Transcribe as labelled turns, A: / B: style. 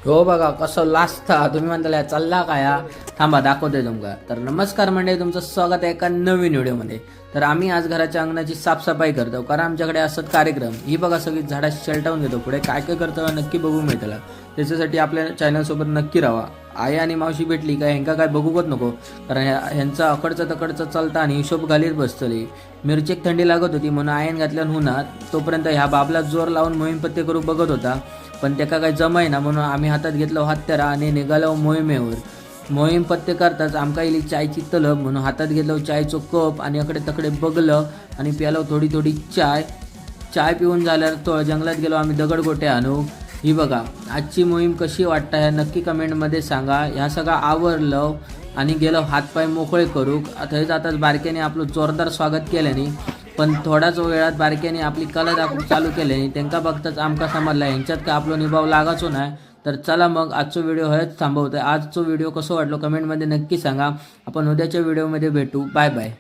A: हो बघा कसं लाजता तुम्ही म्हणताय चालला काय हा? थांबा दाखवतोय तुमका. तर नमस्कार मंडळी, तुमचं स्वागत आहे एका नवीन व्हिडिओमध्ये. तर आम्ही आज घराच्या अंगणाची साफसफाई करतो कारण आमच्याकडे असत कार्यक्रम. ही बघा सगळी झाडा शेलटावून घेतो. पुढे काय काय करतो नक्की बघू मिळतं. त्याच्यासाठी आपल्या चॅनलसोबत नक्की राहा. आई आणि मावशी भेटली काय ह्यांका काय बघूच नको, कारण ह्यांचा अकडचं तकडचं चालता आणि हिशोब घालीत बसतली. मिरचीक थंडी लागत होती म्हणून आयन घातल्यान हुनात तोपर्यंत ह्या बाबला जोर लावून मोहीम पत्ते करू बघत होता. पण त्याका काही जमाय ना म्हणून आम्ही हातात घेतलो हत्यारा आणि निघालो मोहिमेवर. मोहीम पत्ते करताच आमका इली चायची तलब म्हणून हातात घेतलो चायचो कप आणि अकडे तकडे बघलं आणि प्यालो थोडी थोडी चाय पिऊन झाल्यावर तो जंगलात गेलो आम्ही दगडगोटे आणू. ही बघा आजची मोहीम कशी वाटतं ह्या नक्की कमेंटमध्ये सांगा. ह्या सगळं आवरलं आणि गेलो हातपाय मोकळे करूक. थंय जाताच बारक्याने आपलं जोरदार स्वागत केल्याने, पण थोड्याच वेळात बारक्याने आपली कला दाखवून चालू केल्याने त्यांका बघताच आमका समजला ह्यांच्यात का आपला निभाव लागायचो नाही. तर चला मग आजचा व्हिडिओ हेच थांबवतोय. आजचा व्हिडिओ कसं वाटलो कमेंटमध्ये नक्की सांगा. आपण उद्याच्या व्हिडिओमध्ये भेटू. Bye bye.